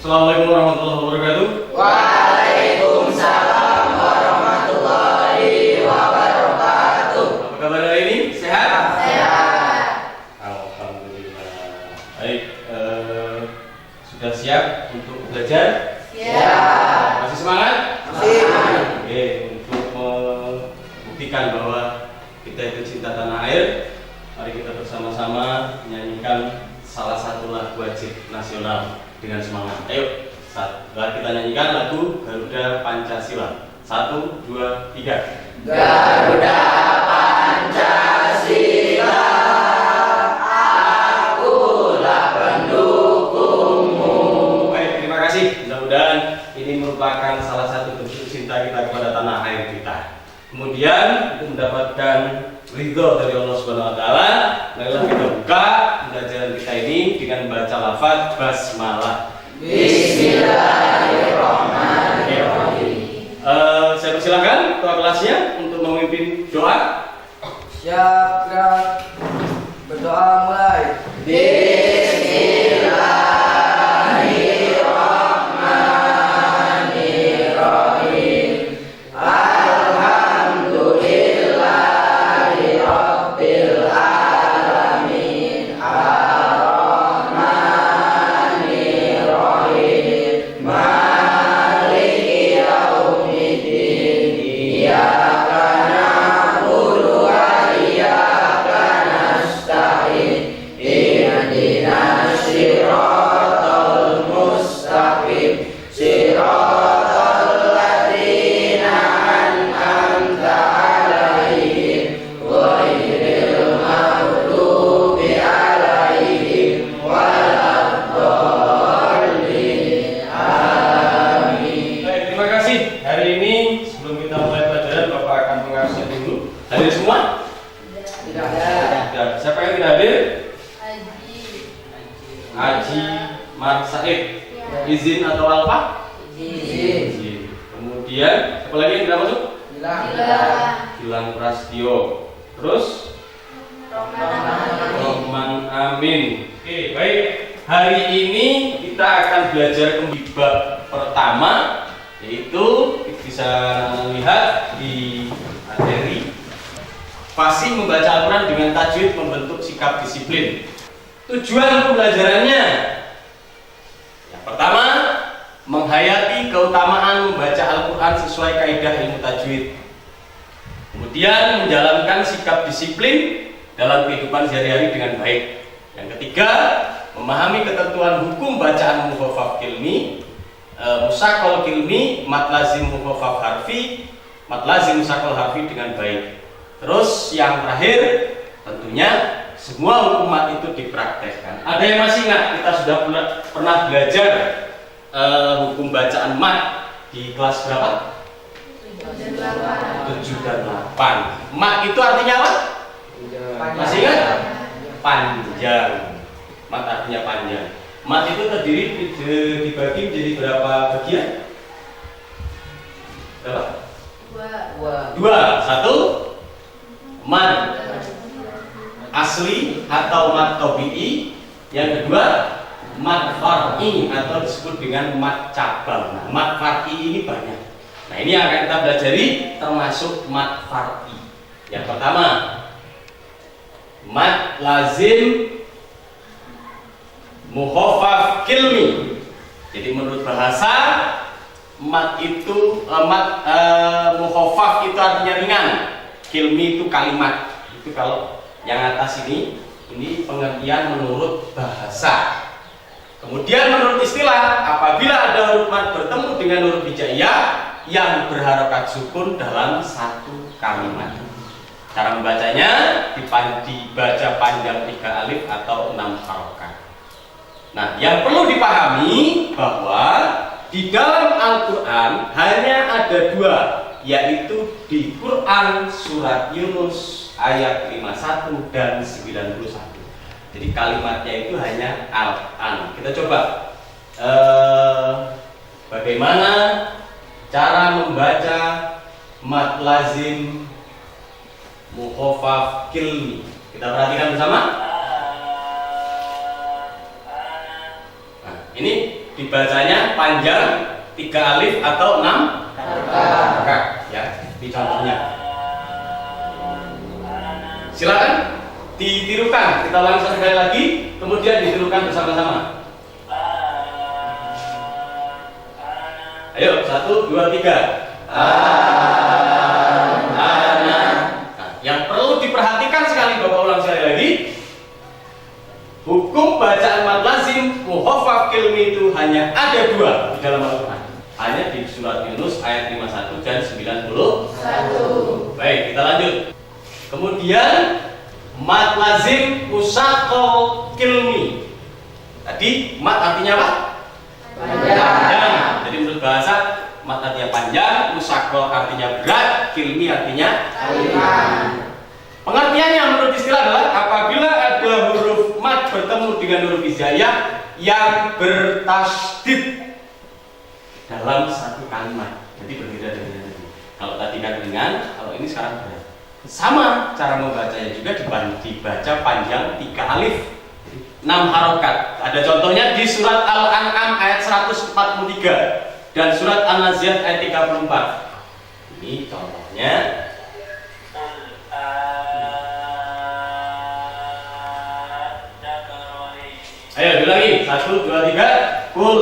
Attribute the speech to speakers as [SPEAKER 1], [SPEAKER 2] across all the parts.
[SPEAKER 1] Assalamualaikum warahmatullahi wabarakatuh.
[SPEAKER 2] Waalaikumsalam warahmatullahi wabarakatuh.
[SPEAKER 1] Apa kabar hari ini? Sehat?
[SPEAKER 2] Sehat.
[SPEAKER 1] Alhamdulillah. Baik, sudah siap untuk belajar?
[SPEAKER 2] Siap.
[SPEAKER 1] Masih semangat?
[SPEAKER 2] Masih.
[SPEAKER 1] Oke, untuk membuktikan bahwa kita itu cinta tanah air, mari kita bersama-sama menyanyikan salah satu lagu wajib nasional dengan semangat. Ayo, mari kita nyanyikan lagu Garuda Pancasila. 1, 2, 3.
[SPEAKER 2] Garuda Pancasila, akulah pendukungmu.
[SPEAKER 1] Baik, terima kasih. Mudah-mudahan ini merupakan salah satu bentuk cinta kita kepada tanah air kita. Kemudian untuk mendapatkan ridho dari Allah Subhanahu wa taala, marilah kita buka pembelajaran kita ini dengan membaca lafaz basmalah.
[SPEAKER 2] Bismillahirrahmanirrahim.
[SPEAKER 1] Saya persilakan ketua kelasnya untuk memimpin doa.
[SPEAKER 3] Siap, gerak. Berdoa mulai.
[SPEAKER 2] Bismillahirrahmanirrahim. Alhamdulillahi rabbil alamin. Ar-Rahmanirrahim. Maliki yaumiddin. Iyyaka na'budu wa iyyaka nasta'in. Ihdinas siratal mustaqim. Siratal ladzina an'amta 'alaihim ghairil maghdubi 'alaihim waladdallin. Amin.
[SPEAKER 1] Baik, terima kasih. Hari ini sebelum kita mulai pelajaran, Bapak akan mengabsen dulu. Hadir semua?
[SPEAKER 3] Tidak ada.
[SPEAKER 1] Sudah. Siapa yang tidak hadir?
[SPEAKER 4] Haji.
[SPEAKER 1] Haji Mar Said. Izin atau alfa?
[SPEAKER 3] Izin.
[SPEAKER 1] Izin. Kemudian siapa lagi yang tidak masuk?
[SPEAKER 3] Hilang.
[SPEAKER 1] Gilang Prastio. Terus Rohman Amin. Oke, baik. Hari ini kita akan belajar kembali bab pertama, yaitu bisa lihat di materi fasih membaca Al-Quran dengan tajwid membentuk sikap disiplin. Tujuan pembelajarannya yang pertama, menghayati keutamaan membaca Al-Quran sesuai kaidah ilmu tajwid. Kemudian menjalankan sikap disiplin dalam kehidupan sehari-hari dengan baik. Yang ketiga, memahami ketentuan hukum bacaan mukhaffaf kilmi, musaqqal kilmi, mat lazim mukhaffaf harfi, mat lazim musaqqal harfi dengan baik. Terus yang terakhir, tentunya semua hukum mat itu dipraktekkan. Ada yang masih ingat kita sudah pernah belajar hukum bacaan mat di kelas berapa? 7 dan 8. Mat itu artinya apa? Masih ingat? Panjang. Mat artinya panjang. Mat itu terdiri dibagi menjadi berapa bagian? Berapa? Dua. Satu, mat asli atau mat tabi'i. Yang kedua, mat far'i atau disebut dengan mat cabang. Nah, mat far'i ini banyak. Nah, ini yang akan kita pelajari termasuk mat far'i. Yang pertama, mat lazim mukhaffaf kilmi. Jadi menurut bahasa mat itu mukhaffaf itu artinya ringan. Kilmi itu kalimat. Itu kalau yang atas ini pengertian menurut bahasa. Kemudian menurut istilah, apabila ada huruf mat bertemu dengan huruf hijaiyah yang berharokat sukun dalam satu kalimat. Cara membacanya dibaca panjang 3 alif atau 6 harokat. Nah, yang perlu dipahami bahwa di dalam Al-Quran hanya ada 2, yaitu di Quran surat Yunus ayat 51 dan 91. Jadi kalimatnya itu hanya al-an. Kita coba bagaimana cara membaca mat lazim mukhaffaf kilmi. Kita perhatikan bersama. Nah, ini dibacanya panjang 3 alif atau 6 harokat ya. Ini contohnya. Silakan ditirukan. Kita ulangi sekali lagi, kemudian ditirukan bersama-sama. Ayo, 1, 2, 3. Nah, yang perlu diperhatikan sekali, Bapak ulang sekali lagi. Hukum bacaan mad lazim muhoffaf kilmi itu hanya ada 2 di dalam Al-Quran. Hanya di surat Yunus ayat 51 dan 91. Baik, kita lanjut. Kemudian mad lazim musaqqal kilmi. Tadi mad artinya apa? Panjang. Jadi menurut bahasa mad artinya panjang, musaqqal artinya berat, kilmi artinya ringan. Pengertiannya menurut istilah adalah apabila ada huruf mad bertemu dengan huruf hijaiyah yang bertasdid dalam satu kalimat. Jadi berbeda dengan yang tadi. Kalau tadi kan ringan, kalau ini sekarang berat. Sama cara membacanya juga dibaca panjang 3 alif 6 harokat. Ada contohnya di surat Al-An'am ayat 143 dan surat An-Nazi'at ayat 34. Ini contohnya. Ayo ulangi, 1, 2, 3. Kul.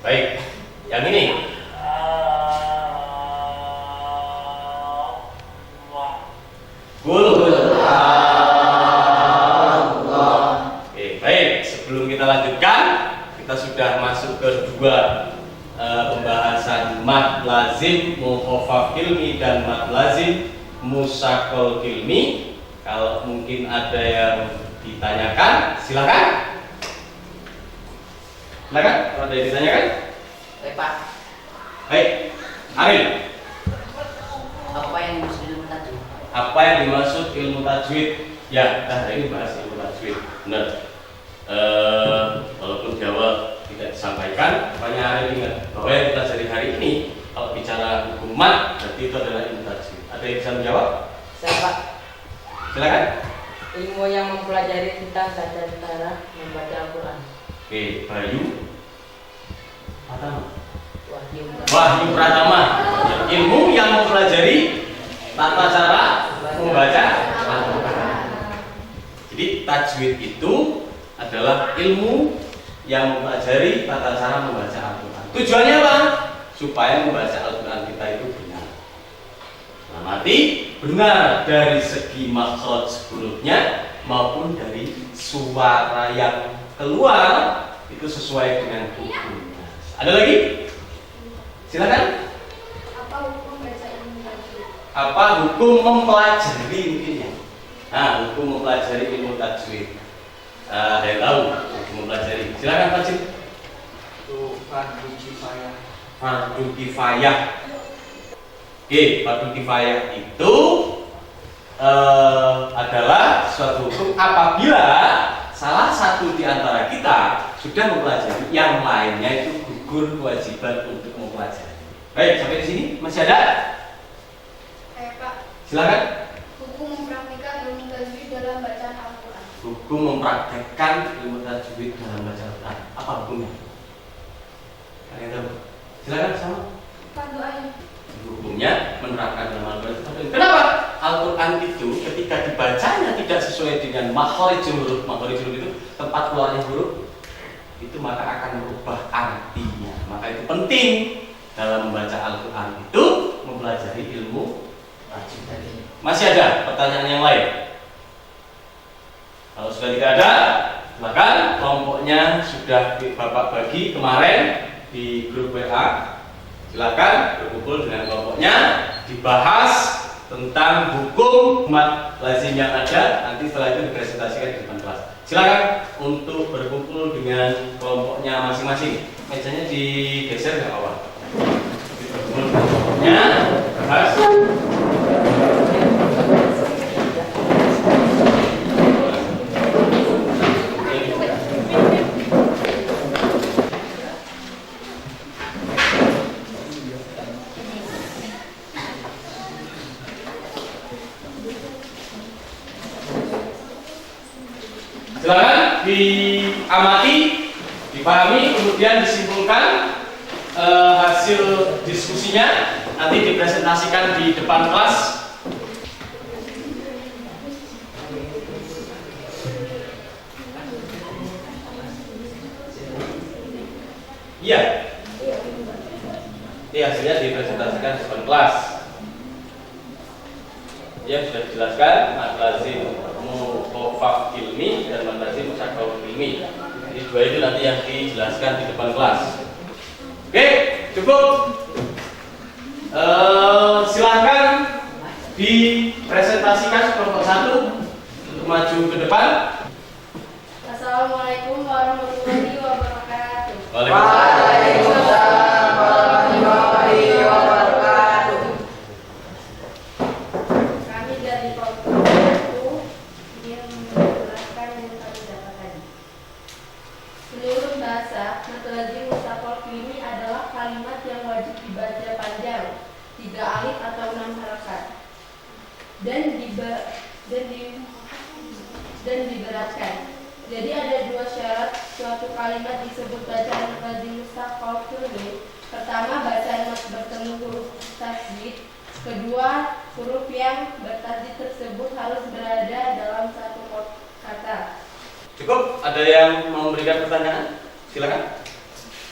[SPEAKER 1] Baik, yang ini. Kul. Oke, baik. Sebelum kita lanjutkan, kita sudah masuk ke 2 pembahasan mad lazim muhoffaf kilmi dan mad lazim musaqqal kilmi. Kalau mungkin ada yang ditanyakan, silakan. Silakan, kalau ada yang ditanyakan.
[SPEAKER 2] Baik Pak,
[SPEAKER 1] Baik, Aril.
[SPEAKER 2] apa yang dimaksud ilmu tadi?
[SPEAKER 1] Apa yang dimaksud ilmu tajwid? Ya, kita hari ini bahas ilmu tajwid. Benar. Walaupun jawab tidak disampaikan, makanya Aril ingat bahwa yang kita pelajari hari ini kalau bicara hukum mad, berarti itu adalah ilmu tajwid. Ada yang bisa menjawab?
[SPEAKER 3] Saya Pak,
[SPEAKER 1] Silakan.
[SPEAKER 3] ilmu yang mempelajari tentang tata cara membaca Al-Quran.
[SPEAKER 1] Oke, Bayu. Pratama.
[SPEAKER 3] Wahyu.
[SPEAKER 1] Wahyu Pratama. Ilmu yang mempelajari tata cara membaca Al-Quran. Jadi tajwid itu adalah ilmu yang mempelajari tata cara membaca Al-Quran. Tujuannya apa? Supaya membaca Al-Quran kita itu benar. Nah, mati benar dari segi makhraj hurufnya maupun dari suara yang keluar itu sesuai dengan hukumnya. Ada lagi? Silakan.
[SPEAKER 4] Apa hukum baca ilmu tajwid?
[SPEAKER 1] Apa hukum mempelajari mungkin ya? Nah, hukum mempelajari ilmu tajwid. Ada yang tahu hukum mempelajari? Silakan Pak Cip.
[SPEAKER 3] Itu fardu kifayah.
[SPEAKER 1] Fardu kifayah. Oke, fardu kifayah itu adalah suatu hukum apabila salah satu di antara kita sudah mempelajari, yang lainnya itu gugur kewajiban untuk mempelajari. Baik, sampai di sini masih ada?
[SPEAKER 4] Pak,
[SPEAKER 1] Silakan.
[SPEAKER 4] hukum mempraktikkan ilmu tajwid dalam bacaan Al-Quran.
[SPEAKER 1] Hukum mempraktekkan ilmu tajwid dalam baca Al-Quran. Apa hukumnya? Kalian tahu? Silakan sama.
[SPEAKER 4] Fardu ain.
[SPEAKER 1] Hukumnya menerapkan dalam Al-Quran. Kenapa? Al-Quran itu ketika dibacanya tidak sesuai dengan makharijul huruf. Makharijul huruf itu tempat keluarnya huruf, itu maka akan merubah artinya. Maka itu penting dalam membaca Al-Quran itu mempelajari ilmu tajwid. Masih ada pertanyaan yang lain? Kalau sudah tidak ada, silakan. Kelompoknya sudah Bapak bagi kemarin di grup WA. Silakan berkumpul dengan kelompoknya, dibahas tentang hukum mad lazim yang ada. Nanti setelah itu dipresentasikan di depan kelas. Silakan untuk berkumpul dengan kelompoknya masing-masing. Mejanya digeser nggak apa-apa. Berkumpul dengan kelompoknya, bahas. Silakan diamati, dipahami, kemudian disimpulkan hasil diskusinya, nanti dipresentasikan di depan kelas. Iya. Ini hasilnya dipresentasikan di depan kelas. Ya, sudah dijelaskan mad lazim mukhafaf ilmi dan mad lazim musaqqal ilmi. Jadi dua itu nanti yang dijelaskan di depan kelas. Oke, cukup. Silahkan dipresentasikan kelompok 1 untuk maju ke depan.
[SPEAKER 4] Assalamualaikum warahmatullahi wabarakatuh.
[SPEAKER 2] Waalaikumsalam warahmatullahi wabarakatuh.
[SPEAKER 4] Kami dari kelompok 1 ingin menjelaskan yang kami dapat tadi. Menurut bahasa, mad lazim musaqqal ini adalah kalimat yang wajib dibaca panjang, 3 alif atau 6 harakat, dan diberatkan. Jadi ada 2 syarat suatu kalimat disebut bacaan mad lazim musaqqal ini. Pertama, bacaan mad bertemu huruf tasydid. Kedua, huruf yang bertasydid tersebut harus berada dalam satu kata.
[SPEAKER 1] Cukup. Ada yang mau memberikan pertanyaan? Silakan.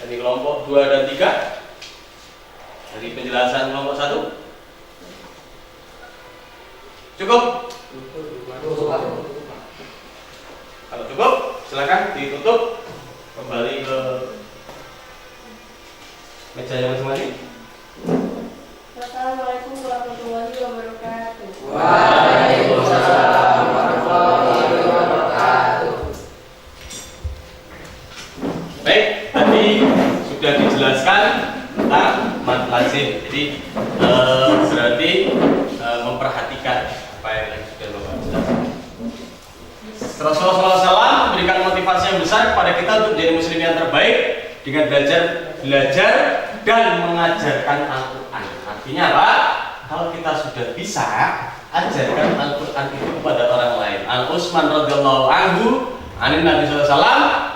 [SPEAKER 1] Dari kelompok 2 dan 3. Dari penjelasan kelompok 1. Cukup. Kalau cukup, silakan ditutup, kembali ke mejanya masing-masing.
[SPEAKER 4] Assalamualaikum warahmatullahi wabarakatuh.
[SPEAKER 2] Waalaikumsalam warahmatullahi wabarakatuh.
[SPEAKER 1] Baik, tadi sudah dijelaskan tentang mad lazim. Jadi berarti memperhatikan apa yang sudah Bapak jelaskan. Rasulullah SAW memberikan motivasi yang besar kepada kita untuk menjadi muslim yang terbaik dengan belajar dan mengajarkan Al-Quran. Artinya apa? Kalau kita sudah bisa, ajarkan Al-Quran itu kepada orang lain. Al-Utsman radhiyallahu anhu anin Nabi SAW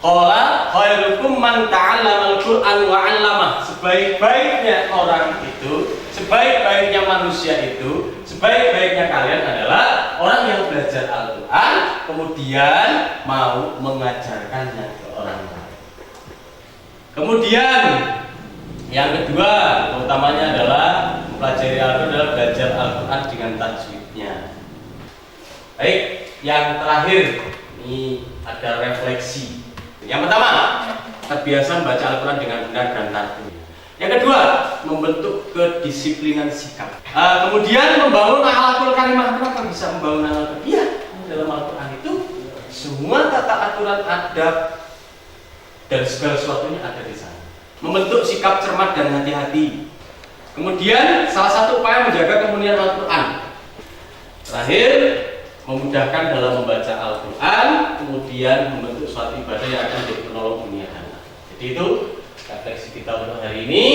[SPEAKER 1] qala khairukum man ta'allama al-Qur'an wa 'allamah. Sebaik-baiknya orang itu, sebaik-baiknya manusia itu, sebaik-baiknya kalian adalah orang yang belajar Al-Quran kemudian mau mengajarkannya ke orang lain. Kemudian yang kedua, utamanya adalah mempelajari Al-Quran adalah belajar Al-Quran dengan tajwidnya. Baik, yang terakhir ini ada refleksi. Yang pertama, terbiasa membaca Al-Quran dengan benar dan tertib. Yang kedua, membentuk kedisiplinan sikap. Kemudian membangun akhlakul karimah. Kenapa bisa membangun akhlakul? Iya, dalam Al-Quran itu semua tata aturan adab dan segala sesuatunya ada di sana. Membentuk sikap cermat dan hati-hati. Kemudian salah satu upaya menjaga kemuliaan Al-Quran. Terakhir, memudahkan dalam membaca Al-Quran, kemudian membentuk suatu ibadah yang akan menjadi penolong dunia dan akhirat. Jadi itu refleksi kita untuk hari ini.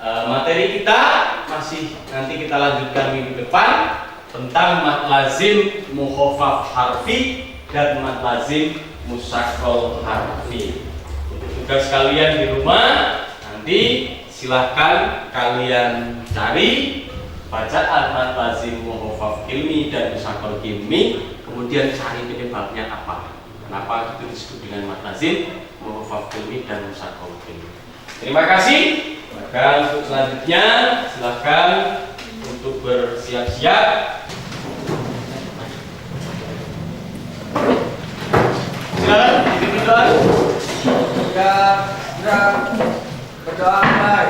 [SPEAKER 1] Materi kita masih nanti kita lanjutkan minggu depan tentang mad lazim mukhafaf harfi dan mad lazim musaqqal harfi. Untuk tugas kalian di rumah nanti silahkan kalian cari bacaan mad lazim mukhafaf ilmi dan musaqqal ilmi, kemudian cari penyebabnya apa. Kenapa itu disebut dengan mad lazim mukhafaf ilmi dan musaqqal ilmi. Terima kasih. Maka untuk selanjutnya silahkan untuk bersiap-siap. Silakan berdoa.
[SPEAKER 2] Berdoa baik.